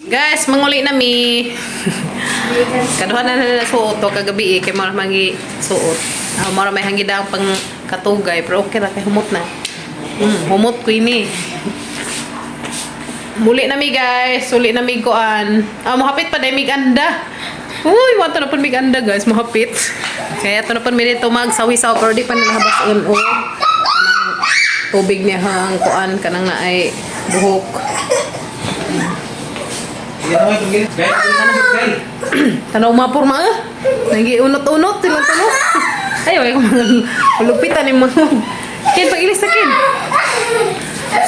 Guys, manguli na mi. Kaduhan na nila suot to kagabi kay mara mangi suot. Mara may hangidang pang katugay pero okay ra kay humot na. Humot ko ini. Muli na mi guys, uli na mi kuan. Mohapit pa dai mig anda. Uy, wato na pun mig anda guys, mohapit. Kaya to na pun mi dito magsawi-saw pero di pa nila habas o. Tubig niya hang kuan kanang na ay buhok. Tanaw mapurma ah. Nagi unot-unot silang tanong. Ayaw ay malupitan ni mo. Kin pagilis sa kin.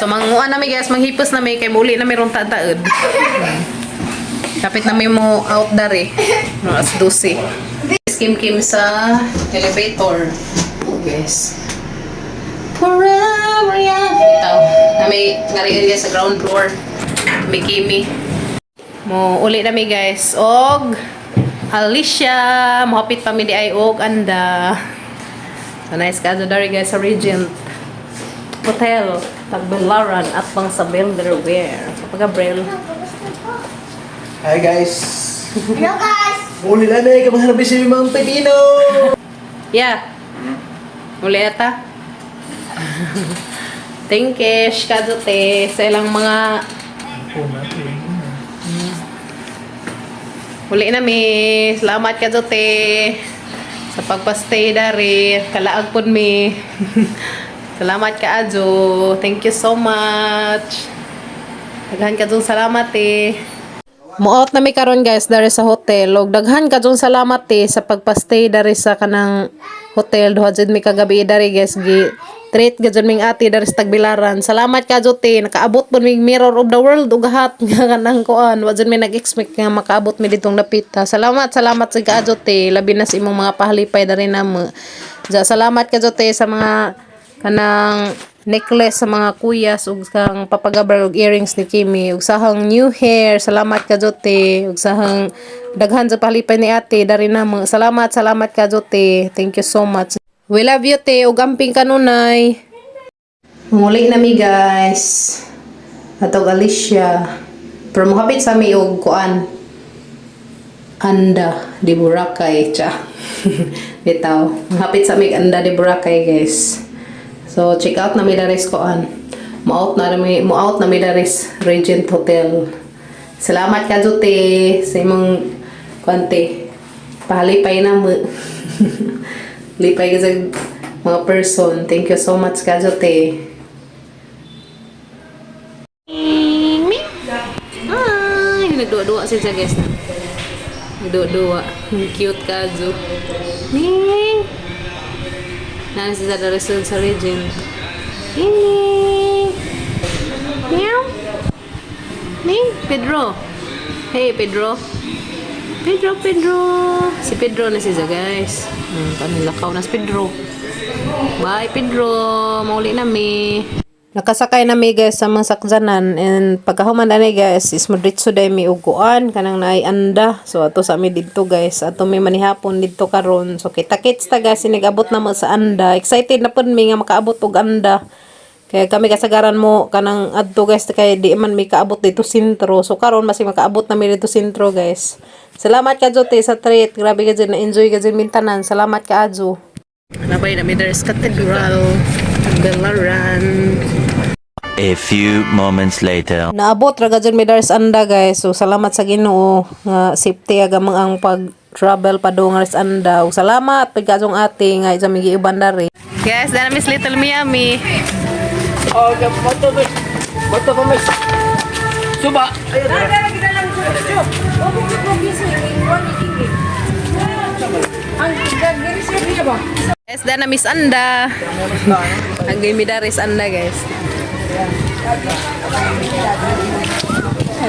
So manguan na mi guys, manghipos na mi kay muli na mayroong tataod. Kapit na mi mo out dari. No as 12. Kim sa elevator. Oh guys. Forever young. Ito. Na may ngari area sa ground floor. May Kimi. Mo uli na mi guys. Og Alicia. Mohapit pa mi di ay og anda. So nice ka dari guys sa Regent Hotel. Tagbelaran at pang sa Belderware. Kapag Abril. Hi guys. Hello guys! Uli na na kamahal si Mang Pepino. Yeah. Uli ata. Thank you, kadote sa ilang mga uli na mi. Salamat kadote sa pagpastay dari. Kalaag pud mi. Salamat ka Ajo. Thank you so much. Daghan ka dong salamat eh. Muot na mi karon guys dari sa hotel. Og daghan ka dong salamat eh sa pagpastay dari sa kanang hotel. Duha jud mi kagabi dari guys gi treat gajud ming ati dari sa Tagbilaran. Salamat ka Jote. Nakaabot pud mi Mirror of the World ug hat nga kanang kuan. Wa jud mi nag-expect nga makaabot mi ditong dapit ha. Salamat sa ka Jote. Labi na sa imong mga pahalipay dari namo. Salamat ka Jote sa mga kanang necklace sa mga kuyas ug kang papagabar og earrings ni Kimi ug sahang new hair. Salamat ka Jote ug sahang daghan sa palipay ni ate dari namo. Salamat ka Jote. Thank you so much. We love you te ug amping kanunay. Muli na mi guys. Atog Alicia. Pero mohapit sa mi og kuan anda di Boracay cha. Bitaw. Mohapit sa mi anda di Boracay guys. So check out na mi daris koan. Mo out na mi daris Regent Hotel. Salamat ka Jote sa imong kwante. Pahalipay na mo. Lipay ka sa mga person. Thank you so much ka Jote. Ay, nagduwa-duwa siya guys na. Nagduwa-duwa. Cute ka Jo. Ning. Nana siya dari sa Regent. Ning. Meow. Ning, Pedro. Hey Pedro. Pedro. Si Pedro na siya guys. Panilakaw na si Pedro. Bye Pedro. Mauli na mi. Nakasakay na mi guys sa mga sakjanan and pagkahuman na guys is madritso day mi uguan kanang naay anda. So ato sa mi dito guys. Ato mi manihapon dito karon. So kita-kits ta guys inigabot na mo sa anda. Excited na pud mi nga makaabot og anda. Kaya kami kasagaran mo kanang adto guys kay di man mi kaabot dito sentro. So karon mas makaabot na mi dito sentro guys. Salamat ka Jote sa treat. Grabe ka dyan. Na-enjoy ka dyan mintanan. Salamat ka Ajo. Nabay na Midras Cathedral. Tagbelaran. A few moments later. Naabot raga dyan Midras Anda guys. So salamat sa Ginoo nga safety agamang ang pag-travel pa do nga res Anda. O salamat pagkajong ate nga isa migi ibandari. Guys, dana Miss Little Miami. Oh, bato pa mas. Suba. Guys, dana Miss Anda. Ang gimidaris Anda guys.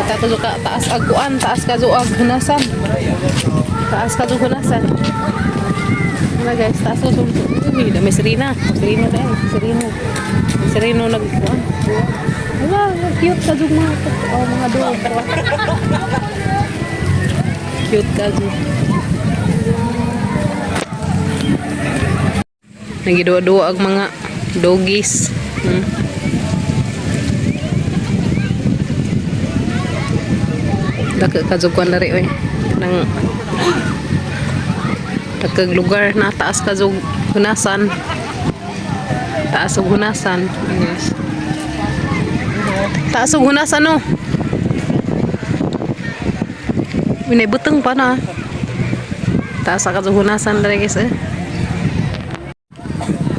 Tato suka taas aguan, taas ka zo aghunasan. Taas ka zo hunasan. Wala guys, taas ko zo. Uy, dami Serena. Serena dahil. Serena nagkuan. Wala, cute ka zo mga dog. Cute ka zo. Nagiduwa-duwa ang mga doggies. Daka kazugwan dari oy. Nang dagkag lugar na taas kazug hunasan. Taas og hunasan. Yes. Taas og hunasan no. Minay buteng pa na. Taas ka kazug hunasan dari guys eh.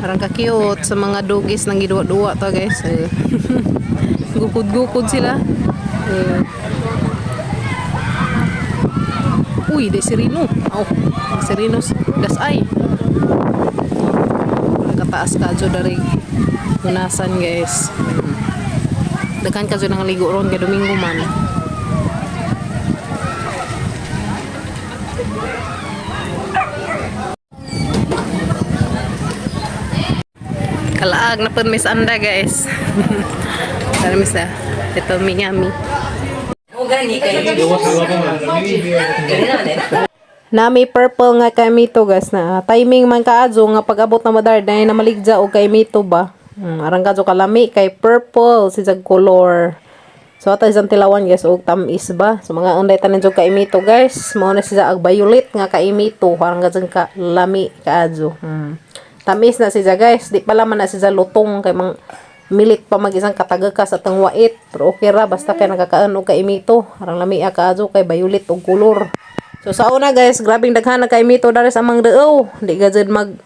Parang ka-cute sa mga doggies nang giduwa-duwa to guys. Gukod-gukod sila. Uy, de sirino. Oh, sirino dasay. Kataas ka jo dari hunasan guys. Daghan ka jo nang ligo ron kay Domingo man. Kalaag na po Miss Anda guys. Dari Miss ito Miami. Nami purple nga kay Mito guys na timing man kaadyo nga pag-abot na madar dahil na maligja o kay Mito ba. Arang kadyo kalami kay purple si jag color. So ata isang tilawan guys og tamis ba. So mga unday tanan jud kay Mito guys. Mao na siya ag violet nga kay Mito parang kadyo ka lami kaadyo. Tamis na siya guys. Di pala man na siya lutong kay mang milit pa mag-isang kataga ka sa tang wait. Pero okay ra basta kay nagkakaan og kay Mito. Arang lami kaadyo kay violet og color. So sa una guys, grabing daghan na kay Mito dari sa amang deow. Di gajud mag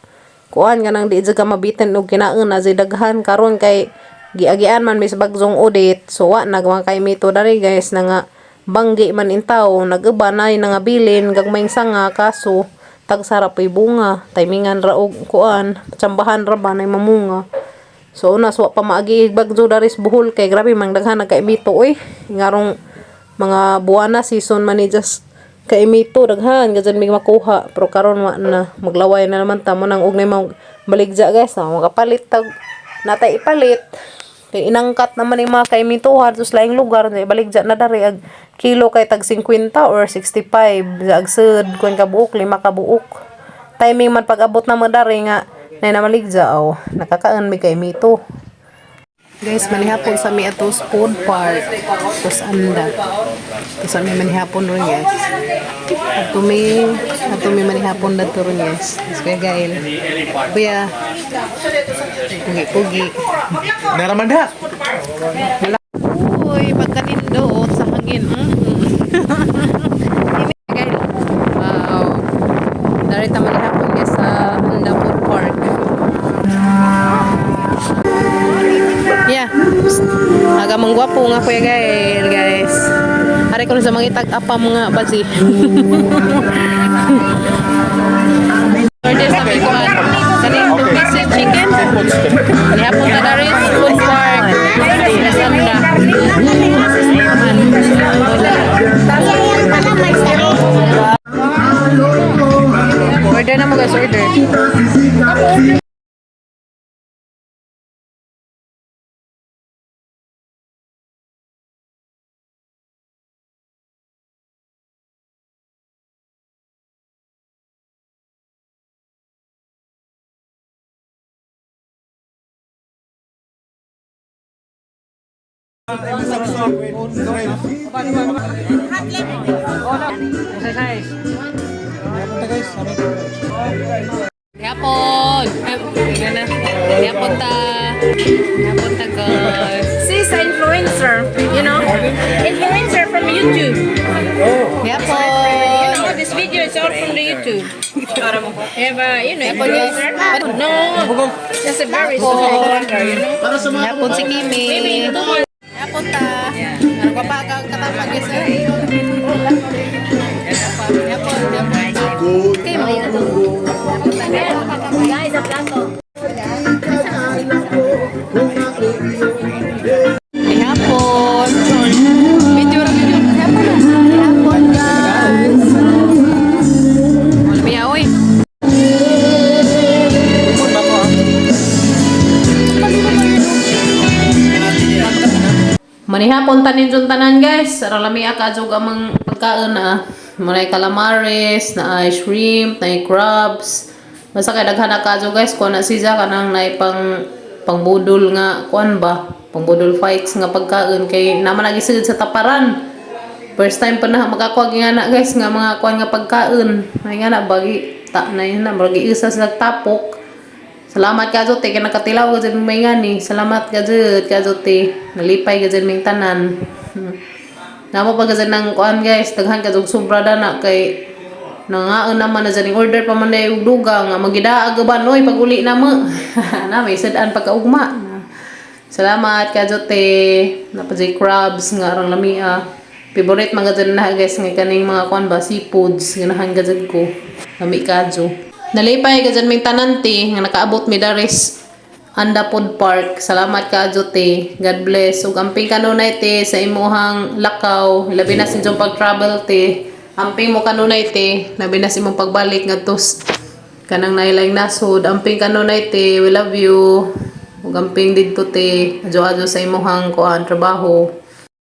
kuan nga nang di jud ka mabitin og kinaon na jud daghan karon kay giagian man mis bagsong audit. So wa nagwa kay Mito dari guys na nga banggi man intaw, nag-uba na nga bilin gagmayng sanga kaso tagsarap ay bunga. Timingan ra og kuan, tsambahan ra ba nay mamunga. So una so pa maagi bagjo dari sa buhol kay grabe mang daghan na kay Mito oy. Ngarong mga buwan na season man ni just kay Mito daghan gazan mig makuha pero karon wa na maglaway na naman ta mo nang ugnay mo baligja guys makapalit tag natay ipalit kay inangkat naman ni mga kay Mito sa laing lugar na baligja na dari ag kilo kay tag 50 or 65 ag sud kun ka buok 5 ka buok timing man pag-abot na mo dari nga nay na maligja nakakaan mi kay Mito. Guys, manihapon sa mi atos food park. Tos anda. Tos mi manihapon ron guys. Ato mi manihapon dato ron guys. Kaya gail. Kuya. Pugi-pugi. Naraman da. Uy, pagkanindot sa hangin. Gail. Wow. Dari ta manihapon guys sa Anda Food Park. Yeah. Aga manggwapo nga kuya guys. Hari ko sa mga itag-apam nga basi. Order sa may kuhan. Kanin 2 pieces chicken. Nihapon na dari food park. Sanda. Order na mo guys, order. Yapon. Yapon ta guys. She's an influencer, you know? Influencer from YouTube. Yapon. Oh, this video is all from the YouTube. Yeah, you know, influencer? No, just a very small order, you know? Yapon si Kimi. Maybe 2 months. Yapon ta. Ano pa ba ka katapag guys eh? Yapon. Okay, mo yan. Guys, ang plato. Yapon. Video. Yapon guys. Malami oy. Manihapon tanin jud tanan guys. Ralami aka jud amang pagkaon May calamares, na shrimp, na crabs. Basta kay daghan na kadyo guys ko na siya kanang nay pangbudol nga kuan ba? Pangbudol fights nga pagkaon kay naman nagisud sa taparan. First time pa na makakuha nga na guys nga mga kuan nga pagkaon. May nga na bagi ta na yun na bagi isa sa tapok. Salamat ka jote kay nakatilaw ka dyan may nga ni. Salamat ka jote. Nalipay ka dyan may tanan. Namo pa ka dyan ng kuan guys. Daghan ka dyan sobra na kay nangaon naman na dyan. Order pa man na yung dugang nga magidaag ba noy pag uli na mo. Na may sadaan pagkaugma. Salamat ka jote. Napadjay crabs nga arang lamia. Favorite mga dyan na guys nga kaning mga kuan ba seafoods ganahan ka dyan ko. Lami kadyo. Nalipay ka dyan may tananti nga nakaabot mi daris Andapod Park. Salamat ka te. God bless. Ug amping kanunay te sa imuhang lakaw. Labi na sa inyong pag-travel te. Amping mo kanunay te. Labi na sa imong pagbalik nga tos kanang nailang nasod. Amping kanunay te. We love you. Ug amping didto te. Adyo-adyo sa imuhang kuan trabaho.